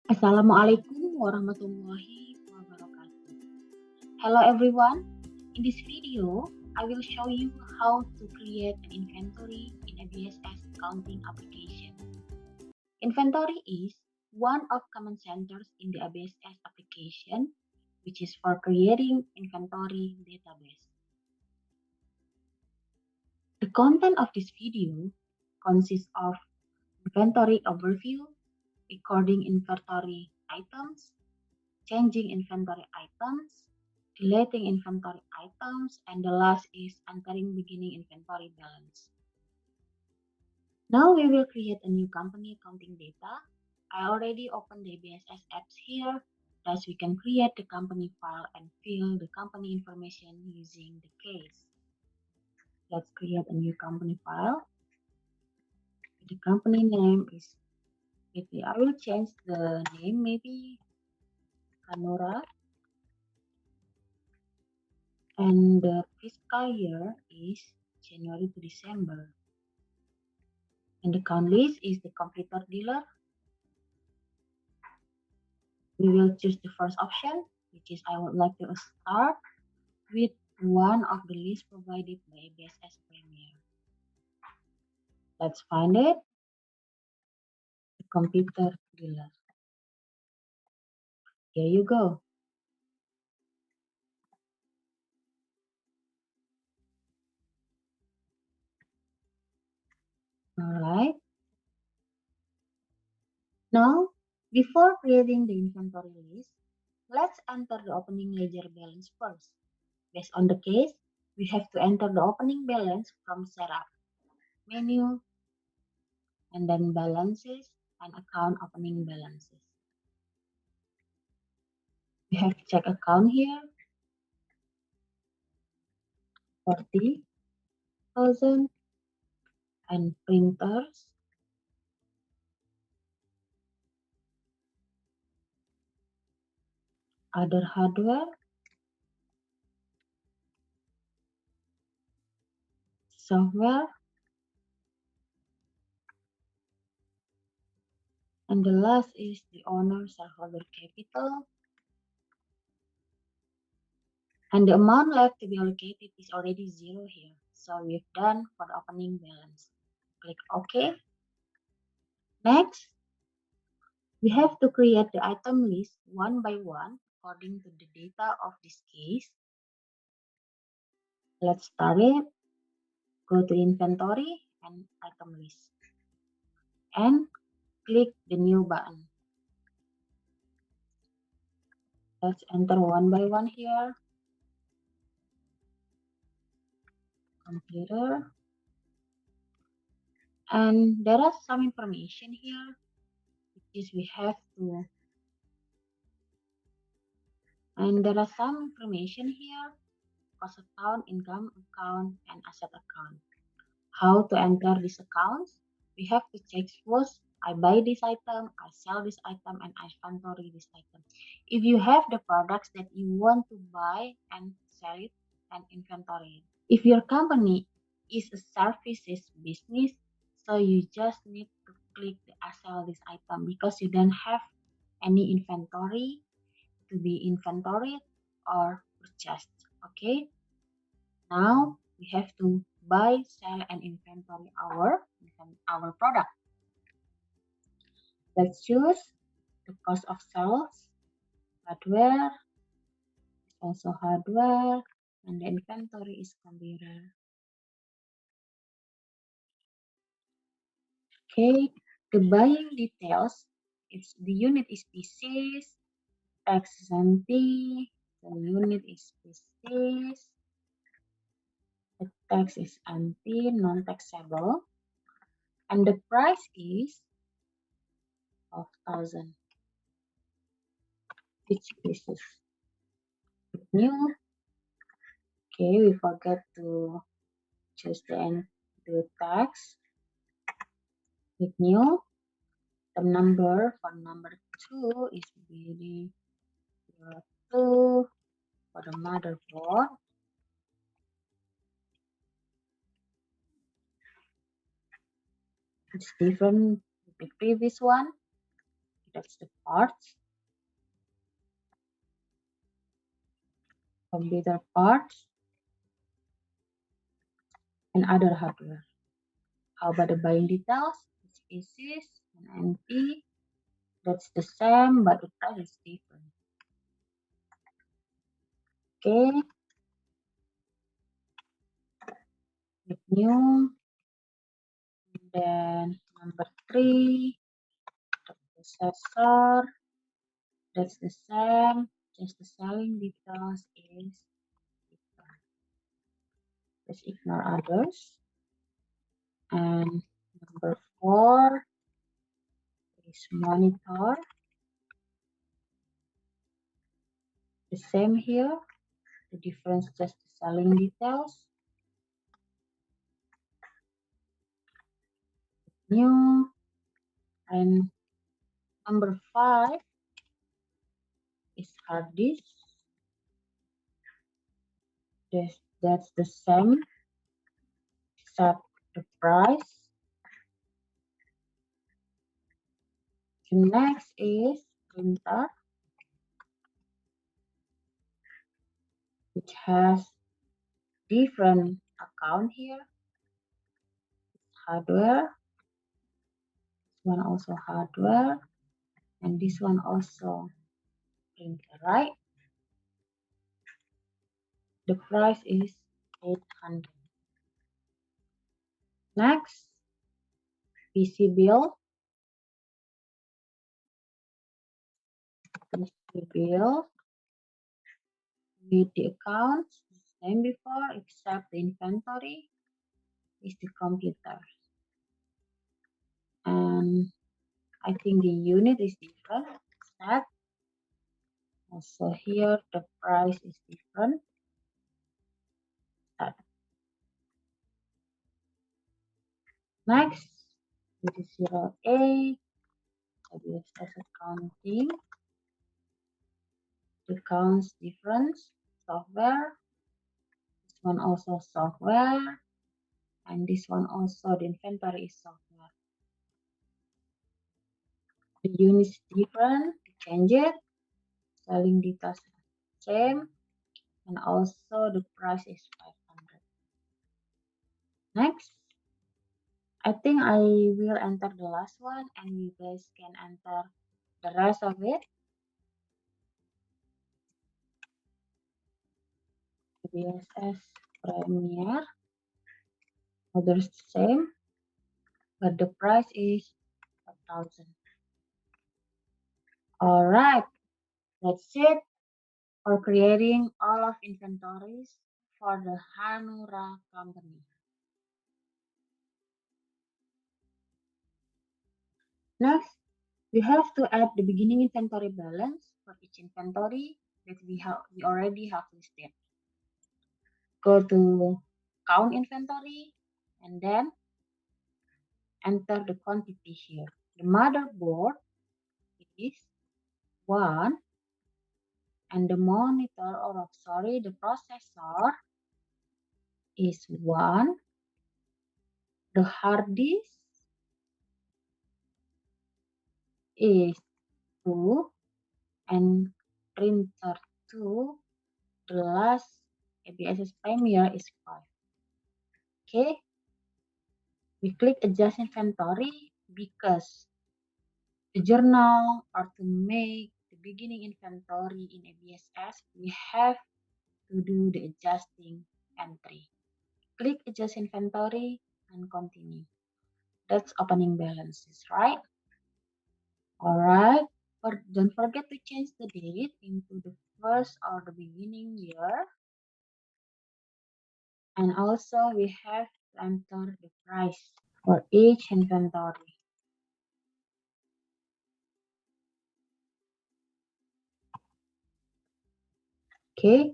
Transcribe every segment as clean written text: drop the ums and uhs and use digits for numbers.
Assalamualaikum warahmatullahi wabarakatuh. Hello everyone. In this video, I will show you how to create an inventory in ABSS accounting application. Inventory is one of command centers in the ABSS application, which is for creating inventory database. The content of this video consists of inventory overview, recording inventory items, changing inventory items, deleting inventory items, and the last is entering beginning inventory balance. Now we will create a new company accounting data. I already opened the ABSS apps here, thus we can create the company file and fill the company information using the case. Let's create a new company file. The company name is, maybe I will change the name, maybe Kanura. And the fiscal year is January to December. And the count list is the computer dealer. We will choose the first option, which is I would like to start with one of the lists provided by ABSS Premier. Let's find it. The computer dealer. Here you go. Alright. Now, before creating the inventory list, let's enter the opening ledger balance first. Based on the case, we have to enter the opening balance from setup, menu, and then balances and account opening balances. We have check account here, 40,000, and printers, other hardware, software, and the last is the owner shareholder capital. And the amount left to be allocated is already 0 here. So we've done for the opening balance. Click OK. Next, we have to create the item list one by one according to the data of this case. Let's start it. Go to inventory and item list. And click the new button. Let's enter one by one here. Computer. And there are some information here, which is we have to, and there are some information here, cost account, income account, and asset account. How to enter these accounts? We have to check first, I buy this item, I sell this item, and I inventory this item. If you have the products that you want to buy and sell it and inventory it. If your company is a services business, so you just need to click the I sell this item because you don't have any inventory to be inventoried or purchased. Okay. Now we have to buy, sell, and inventory our product. Let's choose the cost of sales, hardware, also hardware, and the inventory is computer. Okay, the buying details, it's the unit is pieces, tax is empty, the unit is pieces, the tax is empty, non-taxable, and the price is 12,000 each pieces. New. Okay, we forgot to choose the tax. With new, the number for number 2 is BD 2 for the motherboard. It's different with the previous one. That's the parts, computer parts, and other hardware. How about the buying details? Species and NP. That's the same, but the price is different. Okay. Click new. And then number 3, the processor. That's the same. Just the selling details is different. Let's ignore others. And number 4 is monitor. The same here. The difference just the selling details. New. And number 5 is hard disk. That's the same except the price. The next is printer, which has different account here. Hardware, this one also hardware, and this one also printer, right? The price is 800. Next, PC bill. PC bill with the accounts, the same before, except the inventory is the computer. And I think the unit is different, except also here the price is different. Next, it is 08, ABSS accounting. The accounts difference, software. This one also software. And this one also the inventory is software. The unit is different, change it. Selling details same. And also the price is 500. Next, I think I will enter the last one and you guys can enter the rest of it. ABSS Premier. Others the same, but the price is 5,000. Alright, that's it for creating all of inventories for the Hanura company. Next, we have to add the beginning inventory balance for each inventory that we already have listed. Go to count inventory and then enter the quantity here. The motherboard is 1 and the monitor, or sorry, the processor is 1. The hard disk is 2 and printer 2. The last ABSS Premier is 5. Okay, we click adjust inventory because the journal or to make the beginning inventory in ABSS, we have to do the adjusting entry. Click adjust inventory and continue. That's opening balances, right? Alright, don't forget to change the date into the first or the beginning year. And also we have to enter the price for each inventory. Okay,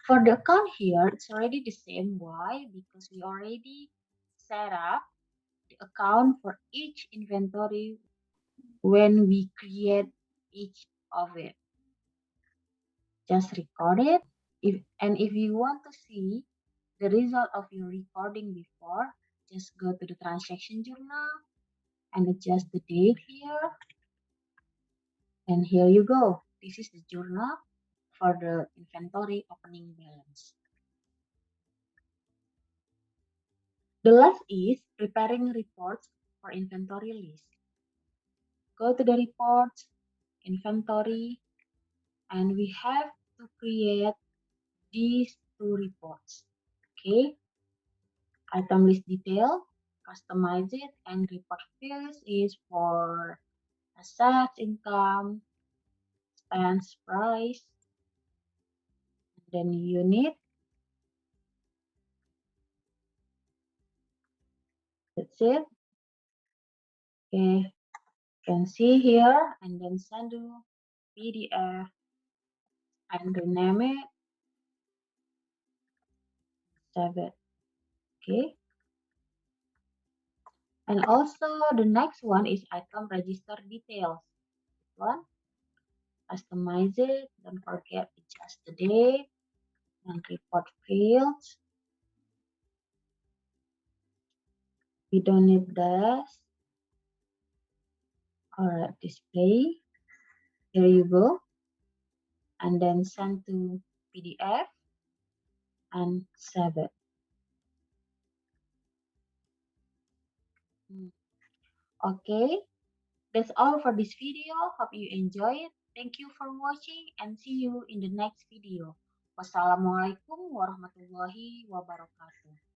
for the account here, it's already the same. Why? Because we already set up the account for each inventory when we create each of it. Just record it. If you want to see the result of your recording before, just go to the transaction journal and adjust the date here. And here you go. This is the journal for the inventory opening balance. The last is preparing reports for inventory list. Go to the reports, inventory, and we have to create these two reports. Okay, item list detail, customize it, and report fields is for assets, income, expense, price, then unit. That's it. Okay, you can see here, and then send to PDF and rename it, save it. Okay, and also the next one is item register details. This one, customize it. Don't forget adjust the date and report fields. We don't need this. Alright, display. Here you go. And then send to PDF and save it. Okay, that's all for this video. Hope you enjoy it. Thank you for watching and see you in the next video. Wassalamualaikum warahmatullahi wabarakatuh.